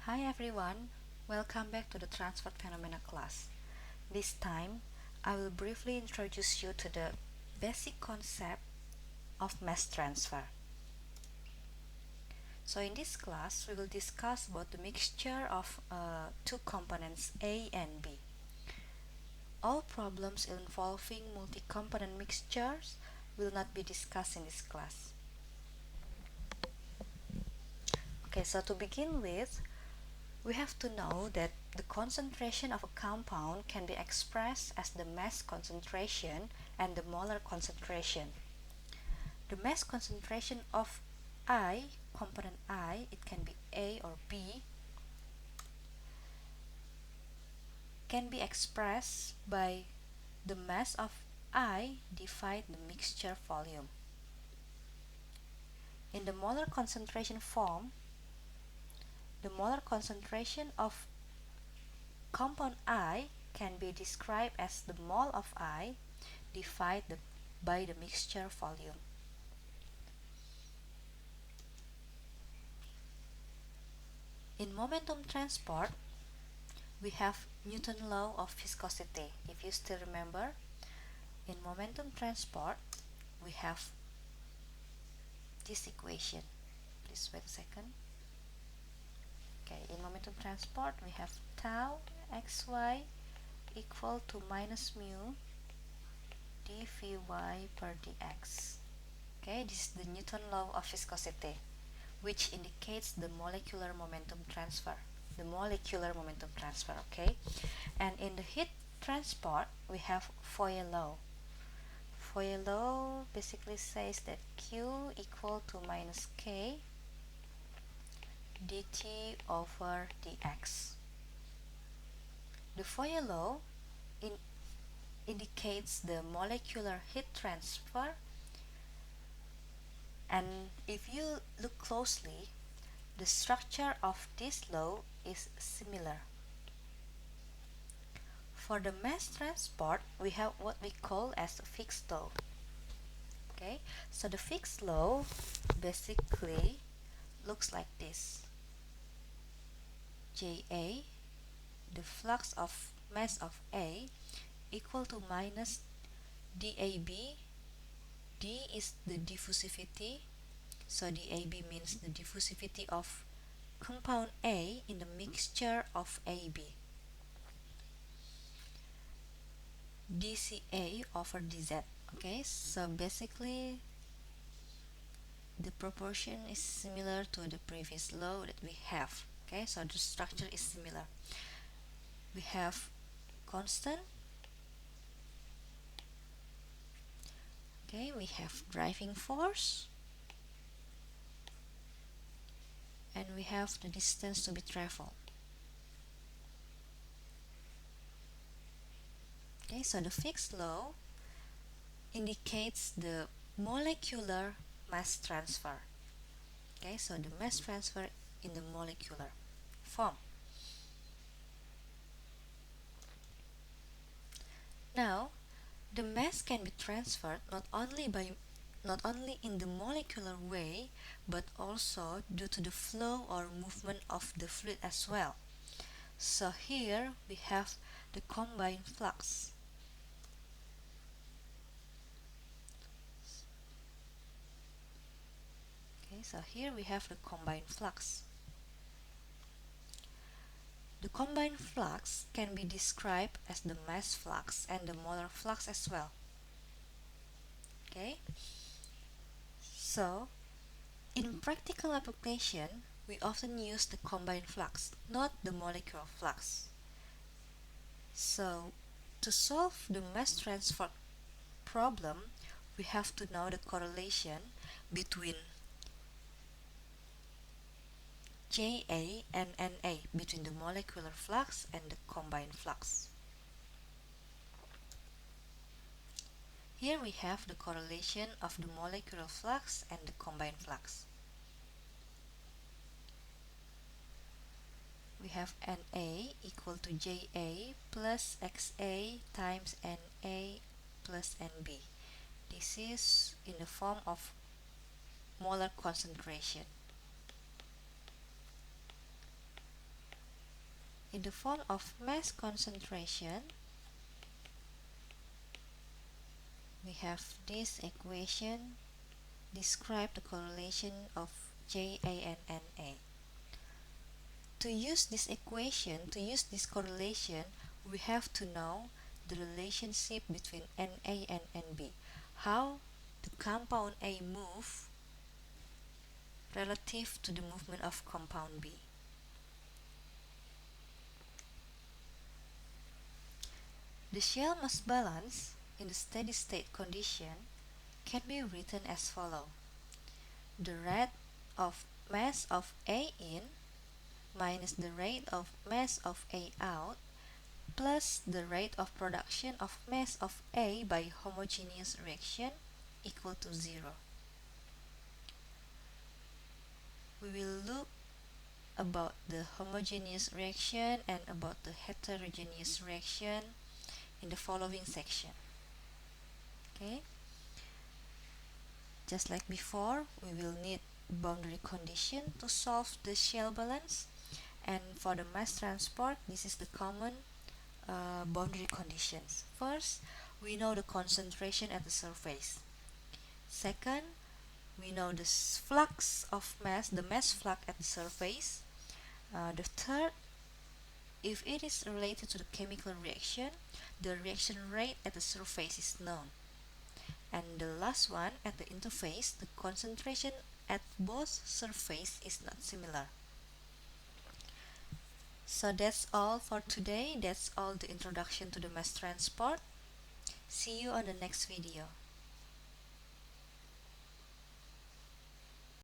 Hi everyone, welcome back to the Transfer Phenomena class. This time, I will briefly introduce you to the basic concept of mass transfer. So in this class, we will discuss about the mixture of two components A and B. All problems involving multi-component mixtures will not be discussed in this class. Okay, so to begin with, we have to know that the concentration of a compound can be expressed as the mass concentration and the molar concentration. The mass concentration of I, component I, it can be A or B, can be expressed by the mass of I divided the mixture volume. In the molar concentration form, the molar concentration of compound I can be described as the mole of I divided by the mixture volume. In momentum transport, we have Newton's law of viscosity. If you still remember, in momentum transport, we have this equation. Please wait a second. Okay, in momentum transport, we have tau xy equal to minus mu dvy per dx. Okay, this is the Newton law of viscosity, which indicates the molecular momentum transfer. Okay? And in the heat transport, we have Fourier law. Fourier law basically says that Q equal to minus K dt over dx. The Fourier law indicates the molecular heat transfer, and if you look closely, the structure of this law is similar. For the mass transport, we have what we call as a Fick's law. Okay, so the Fick's law basically looks like this. Ja, the flux of mass of A, equal to minus dAb. D is the diffusivity, so dAb means the diffusivity of compound A in the mixture of AB. dCA over dZ. Okay, so basically the proportion is similar to the previous law that we have. Okay, so the structure is similar. We have constant. Okay, we have driving force, and we have the distance to be traveled. Okay, so the Fick's law indicates the molecular mass transfer. Okay, so the mass transfer in the molecular form. Now, the mass can be transferred not only in the molecular way, but also due to the flow or movement of the fluid as well. So here we have the combined flux. Okay, so here we have the combined flux. The combined flux can be described as the mass flux and the molar flux as well. Okay, so in practical application, we often use the combined flux, not the molecular flux. So to solve the mass transfer problem, we have to know the correlation between Ja and Na, between the molecular flux and the combined flux. Here we have the correlation of the molecular flux and the combined flux. We have Na equal to Ja plus Xa times Na plus Nb. This is in the form of molar concentration. In the form of mass concentration, we have this equation describe the correlation of Ja and Na. To use this equation, to use this correlation, we have to know the relationship between Na and Nb. How the compound A move relative to the movement of compound B. The shell mass balance in the steady state condition can be written as follows. The rate of mass of A in minus the rate of mass of A out plus the rate of production of mass of A by homogeneous reaction equal to 0. We will look about the homogeneous reaction and about the heterogeneous reaction in the following section. Okay? Just like before, we will need boundary condition to solve the shell balance, and for the mass transport, this is the common boundary conditions. First, we know the concentration at the surface. Second, we know the flux of mass, the mass flux at the surface. The third, if it is related to the chemical reaction, the reaction rate at the surface is known. And the last one, at the interface, the concentration at both surface is not similar. So that's all for today. That's all the introduction to the mass transport. See you on the next video.